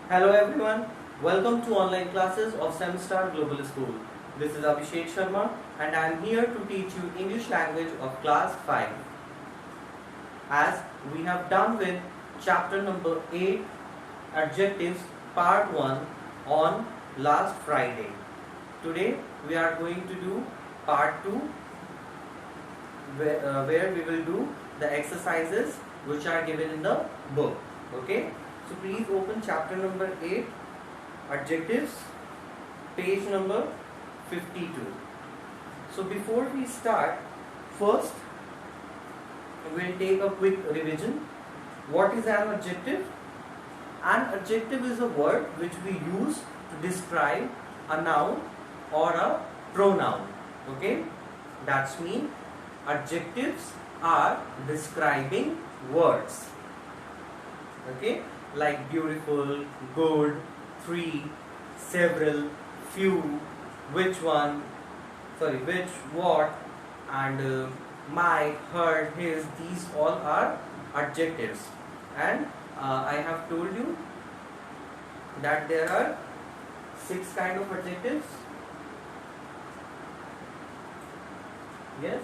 Hello everyone, welcome to online classes of Semstar Global School. This is Abhishek Sharma and I am here to teach you English language of class 5. As we have done with chapter number 8 adjectives part 1 on last Friday. Today we are going to do part 2 where we will do the exercises which are given in the book. Okay? So please open chapter number 8 adjectives, page number 52. So before we start, first we will take a quick revision. What is an adjective? An adjective is a word which we use to describe a noun or a pronoun. Okay? That's mean adjectives are describing words. Okay? Like beautiful, good, three, several, few, which one, which, what, and my, her, his, these all are adjectives. And I have told you that there are 6 kind of adjectives. Yes?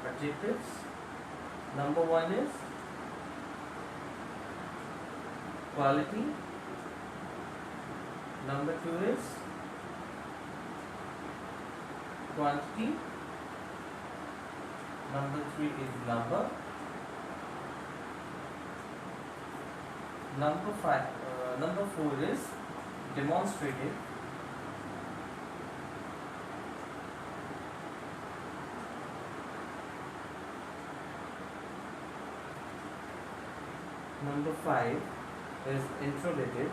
Adjectives. Number 1 is quality. Number 2 is quantity. Number 3 is number. Number 4 is demonstrative. Number 5 is interrogative.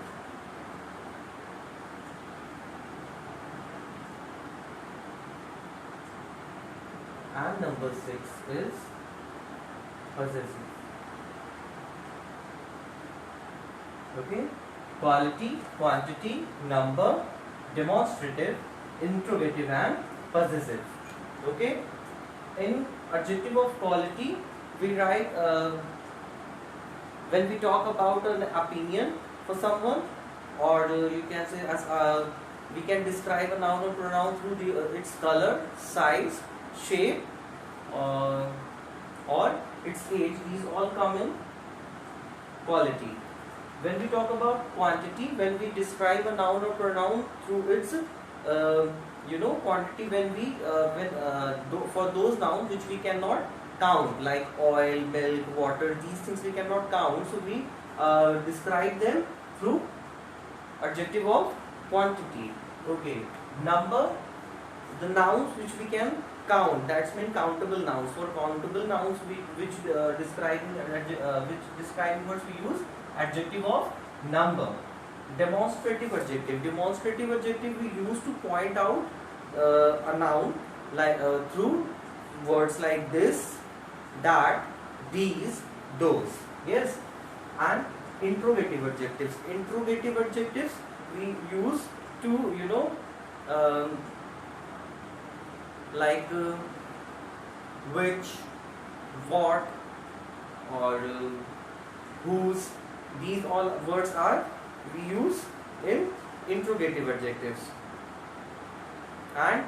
And number 6 is possessive. Okay? Quality, quantity, number, demonstrative, interrogative and possessive. Okay? In adjective of quality, we write when we talk about an opinion for someone, or you can say as we can describe a noun or pronoun through its color, size, shape, or its age. These all come in quality. When we talk about quantity, when we describe a noun or pronoun through its quantity, when we for those nouns which we cannot count, like oil, milk, water, these things we cannot count, so we describe them through adjective of quantity. Okay. Number, the nouns which we can count, that's mean countable nouns. For countable nouns which describing words we use adjective of number. Demonstrative adjective. Demonstrative adjective we use to point out a noun like through words like this, that, these, those. Yes. And interrogative adjectives. Interrogative adjectives we use to which, what, or whose. These all words are we use in interrogative adjectives, and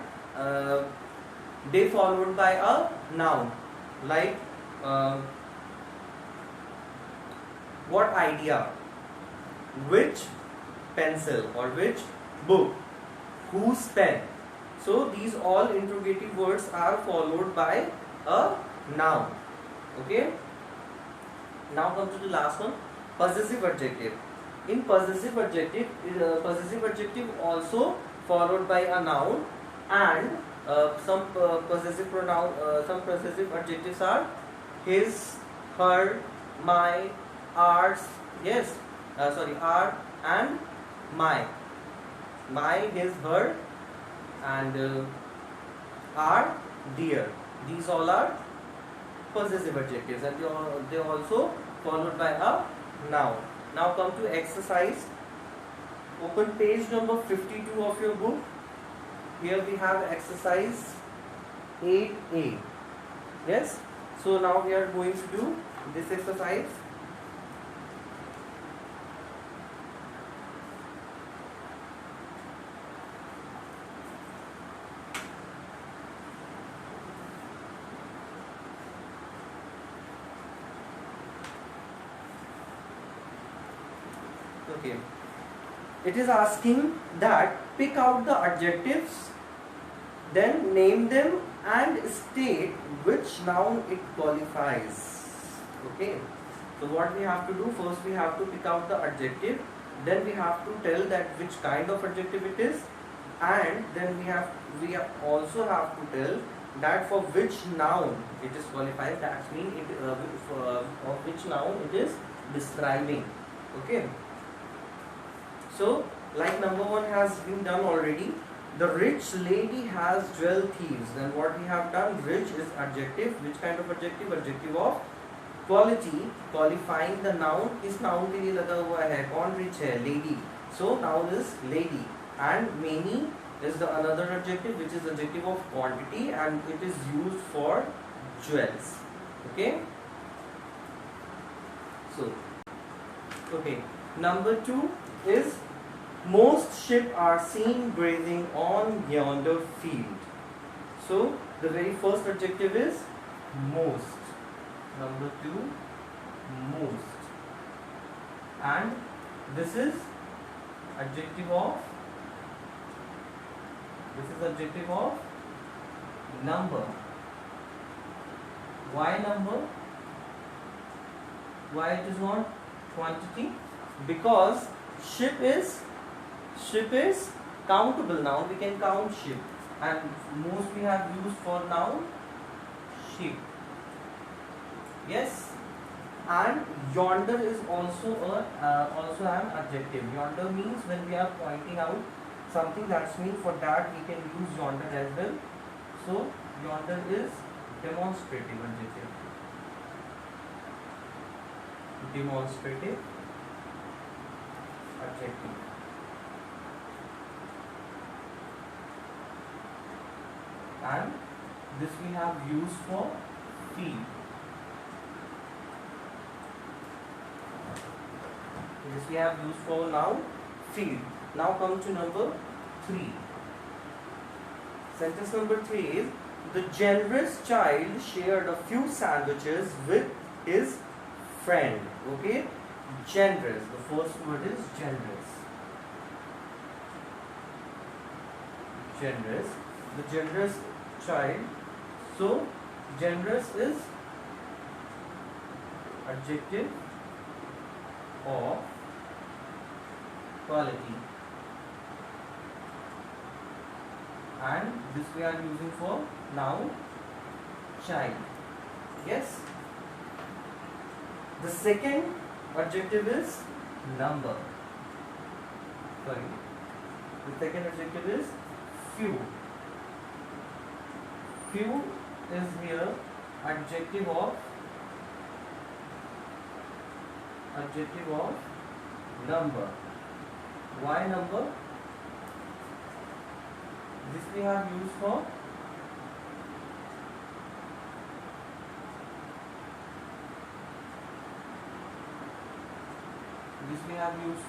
they followed by a noun, like what idea, which pencil or which book, whose pen. So these all interrogative words are followed by a noun. Okay. Now come to the last one, possessive adjective. In possessive adjective also followed by a noun, and some possessive adjectives are his, her, my, ours. Yes, our and my, his, her, and our, dear. These all are possessive adjectives, and they also followed by a noun. Now come to exercise. Open page number 52 of your book. Here we have exercise 8A. Yes. So now we are going to do this exercise. Okay. It is asking that pick out the adjectives, then name them and state which noun it qualifies. Okay. So what we have to do, first we have to pick out the adjective, then we have to tell that which kind of adjective it is, and then we also have to tell that for which noun it is qualified. That means of which noun it is describing. Okay. So like number one has been done already. The rich lady has jewel thieves. Then what we have done, rich is adjective. Which kind of adjective? Adjective of quality, qualifying the noun. इस noun के लिए लगा हुआ है कौन rich है? Lady. So noun is lady. And many is the another adjective which is adjective of quantity and it is used for jewels. Okay. So okay. Number two is most sheep are seen grazing on yonder field. So the very first adjective is most. Number two, most. And this is adjective of number. Why number? Why it is not quantity? Because sheep is countable noun. We can count sheep, and most we have used for noun sheep. Yes, and yonder is also an adjective. Yonder means when we are pointing out something, that's mean for that we can use yonder as well. So yonder is demonstrative adjective. Demonstrative adjective. And this we have used for field. This we have used for noun field. Now come to number 3. Sentence number 3 is the generous child shared a few sandwiches with his friend. Okay, generous. The first word is generous. Generous. The generous child. So generous is adjective of quality, and this we are using for noun child. Yes. The second adjective is number. Sorry. The second adjective is few. Few is here adjective of number. Why number? This we have used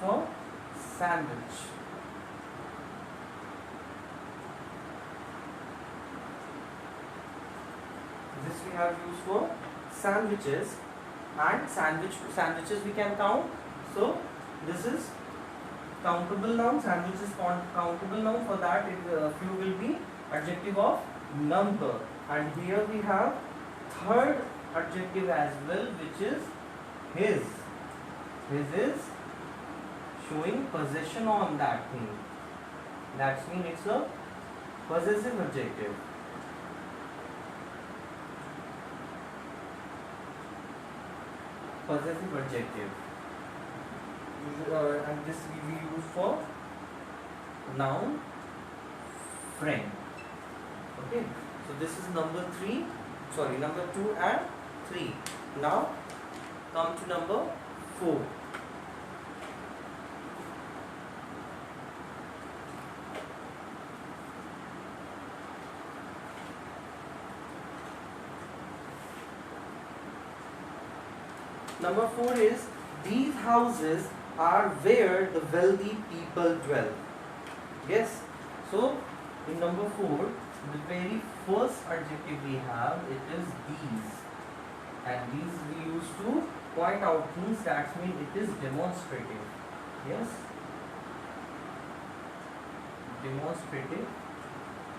for sandwich. This we have used for sandwiches, and sandwiches we can count. So this is countable noun. Sandwich is countable noun. For that, few will be adjective of number. And here we have third adjective as well, which is his. His is showing possession on that thing. That means it's a possessive adjective. Possessive adjective. And this we use for noun friend. Okay, so this is number 2 and 3. Now come to number 4. Number 4 is these houses are where the wealthy people dwell. Yes. So in number 4, the very first adjective we have, it is these, and these we use to point out things. That means it is demonstrative. Yes, demonstrative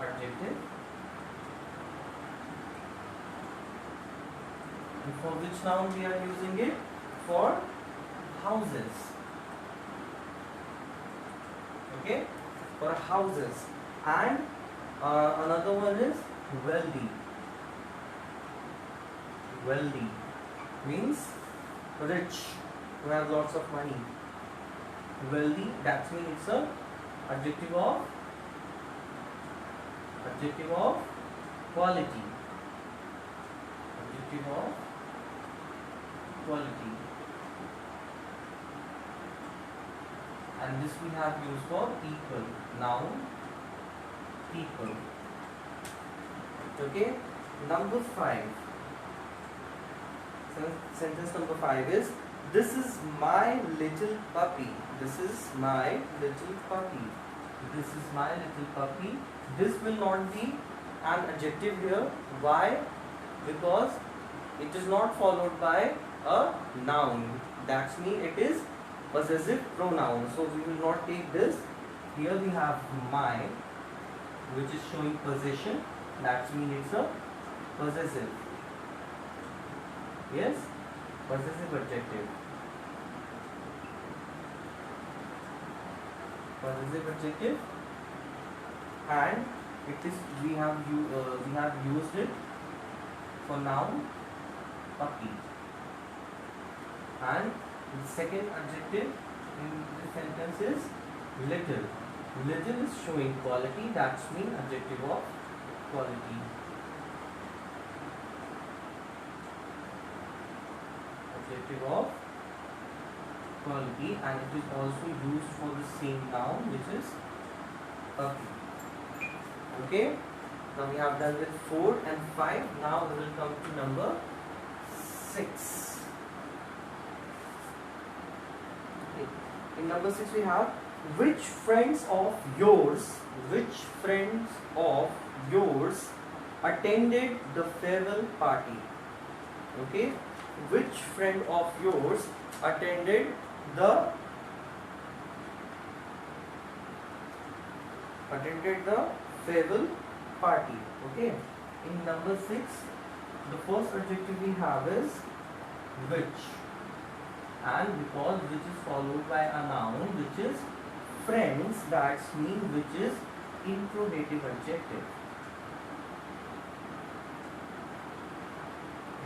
adjective. And for which noun we are using it? For houses. Okay, for houses. And another one is wealthy. Wealthy means rich, who have lots of money. Wealthy, that means it's a adjective of quality. Adjective of quality. And this we have used for people. Noun, people. Okay. Number 5. Sentence number 5 is, this is my little puppy. This is my little puppy. This is my little puppy. This will not be an adjective here. Why? Because it is not followed by a noun. That means it is possessive pronoun. So we will not take this. Here we have my, which is showing possession. That means it's a possessive. Yes, possessive adjective. Possessive adjective, and it is we have used it for noun puppy. And the second adjective in this sentence is little. Little is showing quality. That means adjective of quality. Adjective of quality, and it is also used for the same noun, which is puppy. Okay, now we have done with 4 and 5. Now we will come to number 6. Okay. In number 6 we have, which friends of yours attended the farewell party? Okay, which friend of yours attended the farewell party? Okay, in number 6 the first adjective we have is which, and because which is followed by a noun which is friends, that means which is interrogative adjective.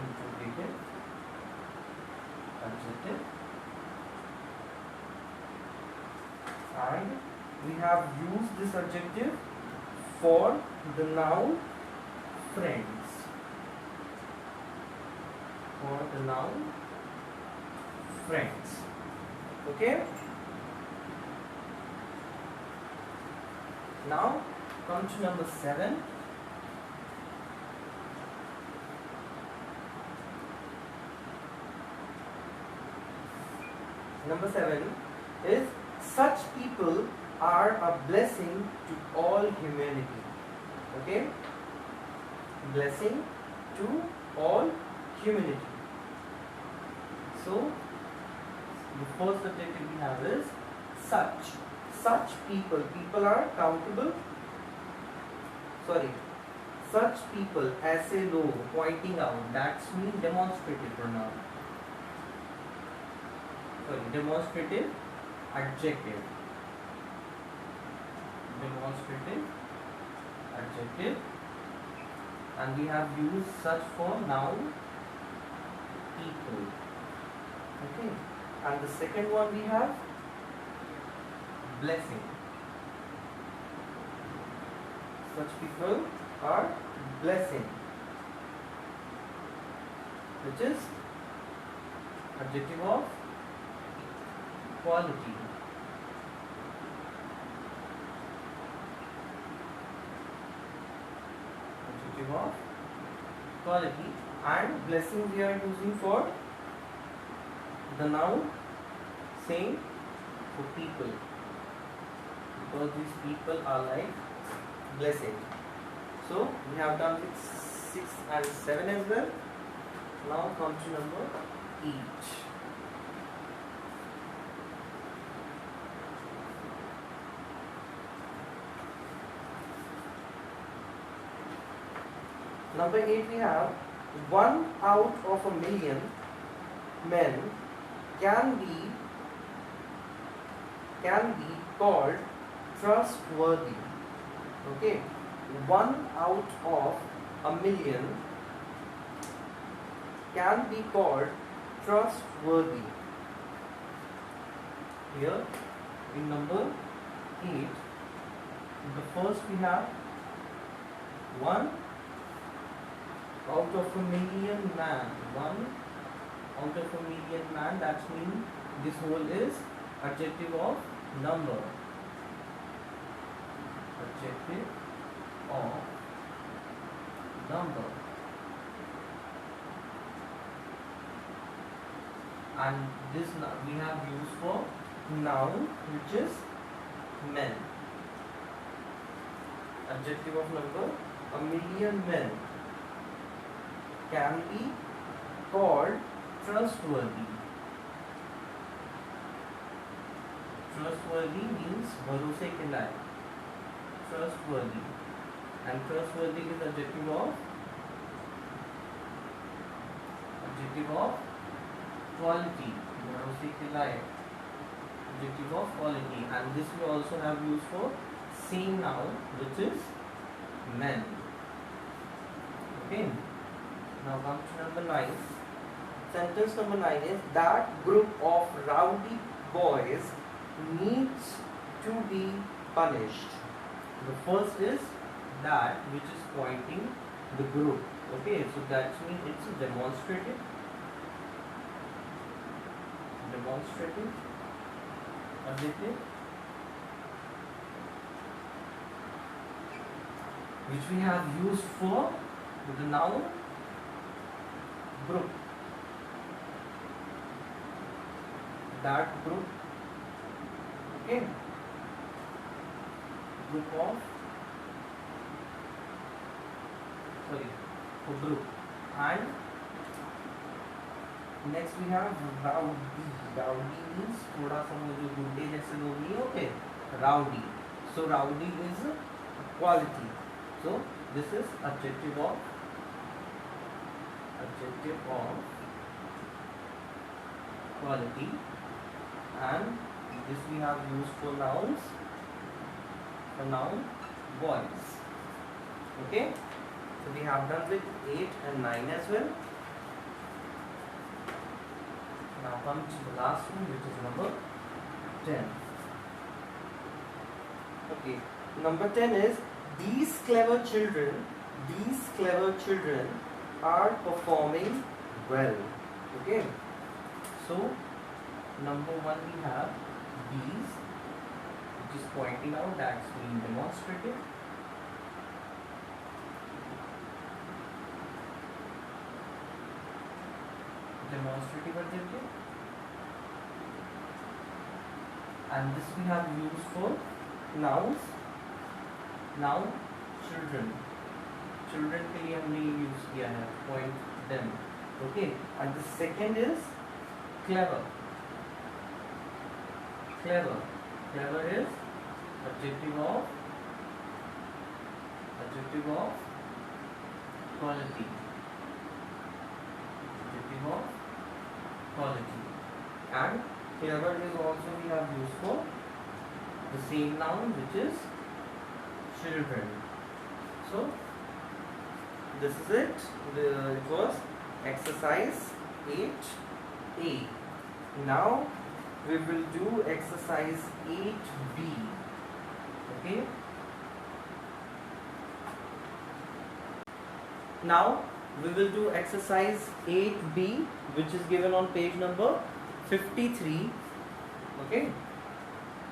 Interrogative adjective. And we have used this adjective for the noun friends. For the noun friends. Okay. Now come to number 7. Number 7 is, such people are a blessing to all humanity. Okay, blessing to all humanity. So the first adjective we have is such. Such people. People are countable. Sorry. Such people, ऐसे लोग, pointing out. That means demonstrative pronoun. Sorry, demonstrative adjective. Demonstrative adjective. And we have used such for noun people. Okay. And the second one we have blessing. Such people are blessing, which is adjective of quality. Adjective of quality. And blessing we are using for the noun same for people, because these people are like blessing. So we have done with 6 and 7 as well. Now come to number 8. Number 8 we have 1 out of a million men can be called trustworthy. Okay, 1 out of a million can be called trustworthy. Here in number 8, the first we have 1 out of a million man. 1 out of a million man, that means this whole is adjective of number. Adjective of number. And this we have used for noun, which is men. Adjective of number, a million men can be called trustworthy. Trustworthy means bharose ke layak. Trustworthy, and trustworthy is adjective of quality. Bharose ke layak, adjective of quality, and this we also have used for same noun, which is men. Okay. Now come to number 9. Sentence number 9 is that group of rowdy boys needs to be punished. The first is that, which is pointing the group. Okay, so that means it's a demonstrative adjective, which we have used for the noun group. That group, okay, group of, group. And next we have rowdy. Rowdy means थोड़ा सा वो जो गुंडे जैसे लोग नहीं होते, rowdy. So rowdy is quality. So this is adjective of quality, and this we have used for nouns, for noun boys. Okay, so we have done with 8 and 9 as well. Now come to the last one, which is number 10. Okay, number 10 is these clever children are performing well. Okay, so number 1 we have these, which is pointing out, that's being demonstrative. Demonstrative adjective, and this we have used for nouns, noun children. Children के लिए हमने use किया है, point them. Okay, and the second is clever. Clever is adjective of quality. Adjective of quality. And clever is also we have used for the same noun, which is children. So this is it. It was exercise 8A. Now we will do exercise 8B. Okay. Now we will do exercise 8B, which is given on page number 53. Okay.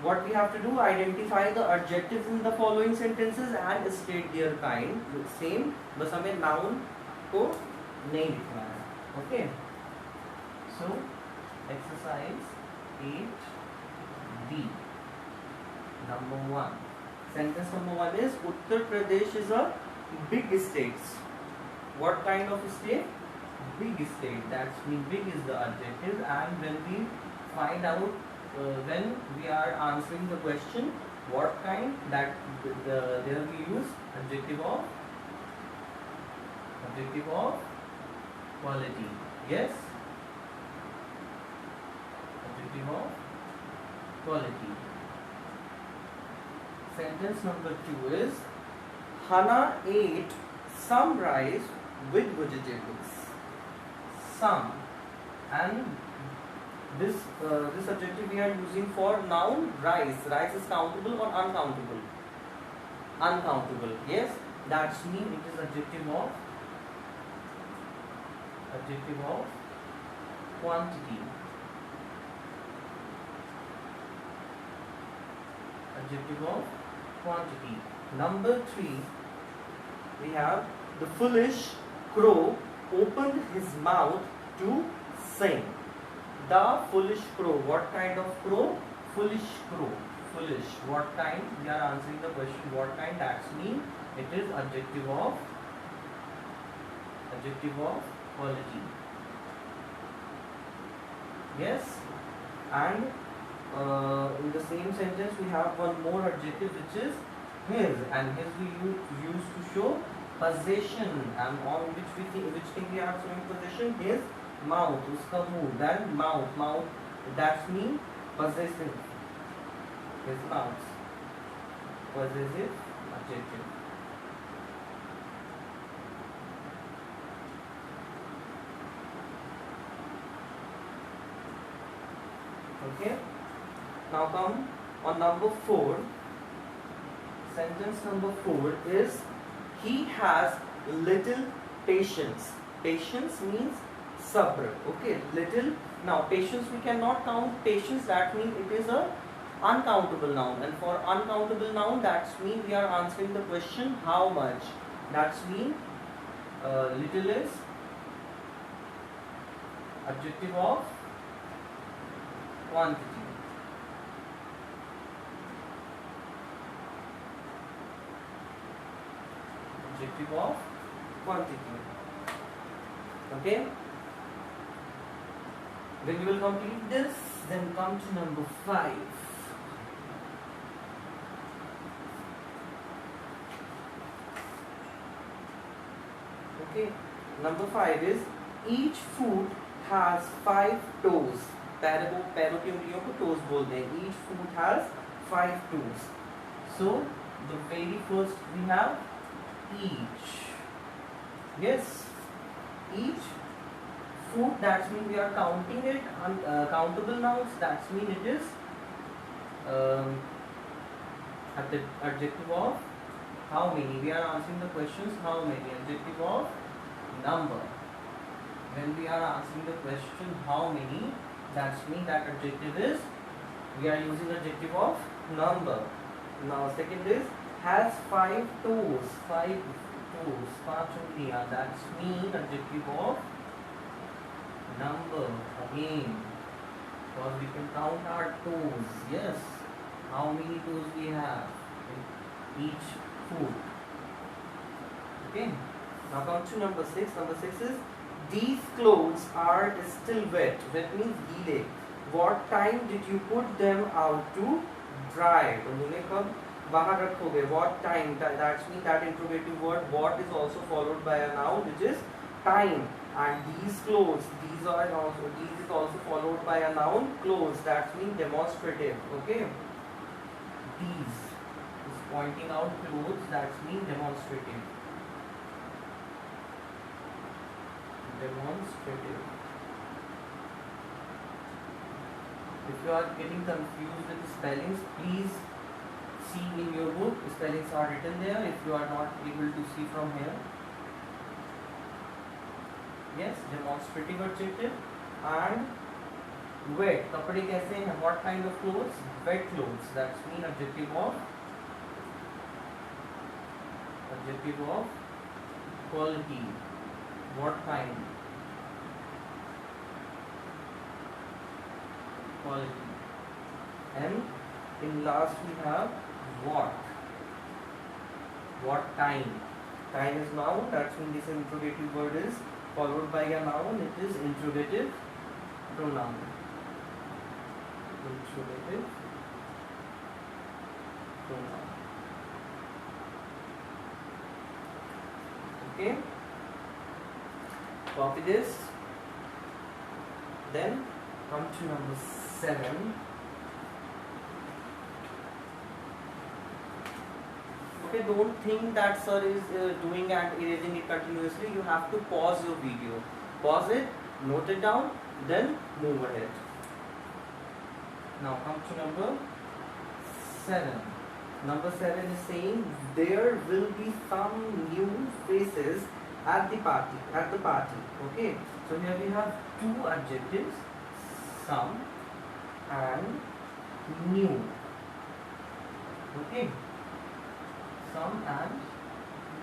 What we have to do, identify the adjectives in the following sentences and state their kind. Same, बस हमें noun को नहीं लिखना है. Okay. So exercise 8B. Number 1. Sentence number 1 is Uttar Pradesh is a big state. What kind of state? Big state. That means big is the adjective, and when we find out when we are answering the question what kind, that there we use adjective of Adjective of quality. Yes. Adjective of quality. Sentence number 2 is Hana ate some rice with vegetables. Some, and this adjective we are using for noun rice. Rice is countable or uncountable? Uncountable. Yes, that's mean it is adjective of quantity. Adjective of quantity. Number 3, we have the foolish crow opened his mouth to sing. The foolish crow. What kind of crow? Foolish crow. Foolish. What kind? We are answering the question. What kind? That's mean it is adjective of quality. Yes. And in the same sentence we have one more adjective which is his, and his we use to show possession, and on which thing we are showing possession? His mouth, uska muh, then mouth, that's mean possessive. His mouth, possessive adjective. Okay, now come on number 4. Sentence number 4 is he has little patience. Patience means sabr. Okay, little. Now patience we cannot count patience, that means it is a uncountable noun, and for uncountable noun that's mean we are answering the question how much. That's mean little is adjective of quantity. Adjective of quantity. Okay, when you will complete this, then come to number 5. Okay, number 5 is each foot has 5 toes. पैरों की उंगलियों को toes बोलते हैं. Each foot has 5 toes. So the very first we have each. Yes, each foot, that means we are counting it. Countable nouns, that means it is adjective of how many. We are answering the questions how many. Adjective of number. When we are answering the question how many, that means that adjective is, we are using adjective of number. Now second is has 5 toes. 5 toes, 5 ungliyan, that's mean adjective of number again, because we can count our toes. Yes, how many toes we have in each foot. Okay, now come to number 6. Number 6 is these clothes are still wet. Wet means गीले. What time did you put them out to dry? तो उन्हें कब बाहर रखोगे? What time? That means that interrogative word what is also followed by a noun which is time. And these clothes, these is also followed by a noun clothes. That means demonstrative. Okay, these is pointing out clothes. That means demonstrative. Demonstrative. If you are getting confused with the spellings, please see in your book. Spellings are written there. If you are not able to see from here. Yes, demonstrative adjective. And wet. कपड़े कैसे हैं? What kind of clothes? Wet clothes. That's mean adjective of quality. What kind? Quality. And in last we have what. What time? Time is noun. That means this interrogative word is followed by a noun. It is interrogative pronoun. Interrogative pronoun. Okay. Copy this. Then come to number 7. Okay, don't think that sir is doing and erasing it continuously. You have to pause your video. Pause it, note it down, then move ahead. Now come to number 7. Number 7 is saying there will be some new faces at the party. Okay. So here we have two adjectives, some and new. Okay. Some and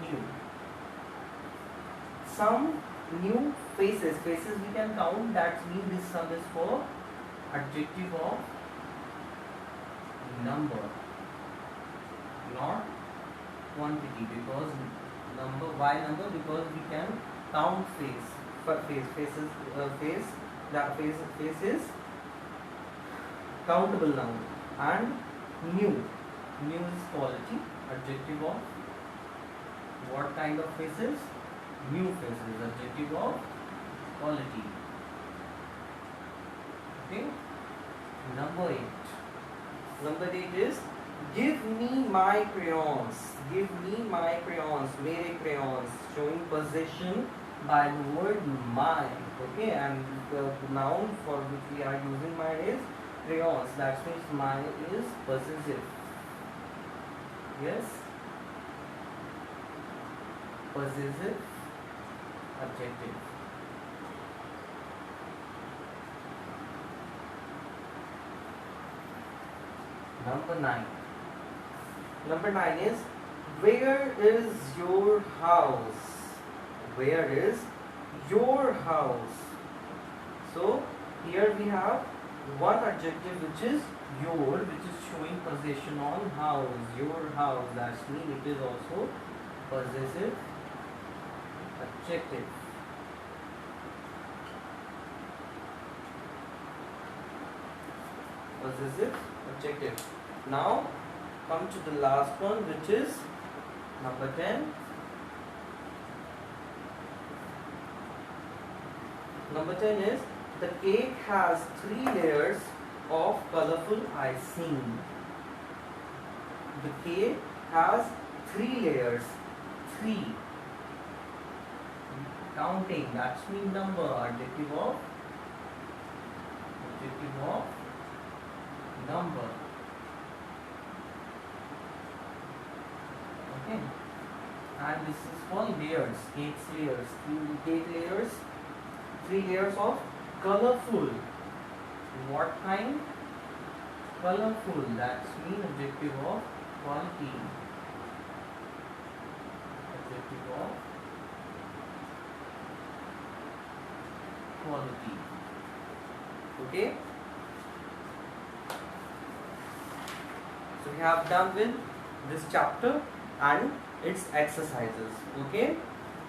new. Some new faces. Faces we can count. That means this sum is for adjective of number, not quantity, because number, why number? Because we can count face is countable noun, and new is quality, adjective of what kind of faces? New faces, adjective of quality. Okay. Number 8. Number 8 is give me my crayons. Give me my crayons. Mere crayons. Showing possession by the word my. Okay, and the noun for which we are using my is crayons. That means my is possessive. Yes. Possessive adjective. Number 9. Number 9 is where is your house? Where is your house? So here we have one adjective which is your, which is showing possession on house. Your house. That means it is also possessive adjective. Possessive adjective. Now come to the last one, which is number 10. Number 10 is the cake has 3 layers of colorful icing. The cake has 3 layers. 3. Counting. That's mean number. Adjective of number. Okay. And this is for layers. Cake's layers. 3 layers of colorful. What kind? Colorful. That's mean adjective of quality. Adjective of quality. Okay. So we have done with this chapter and its exercises. Okay.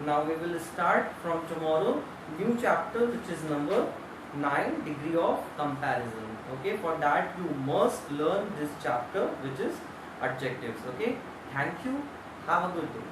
Now we will start from tomorrow new chapter, which is number 9, degree of comparison. Okay. For that you must learn this chapter, which is adjectives. Okay. Thank you. Have a good day.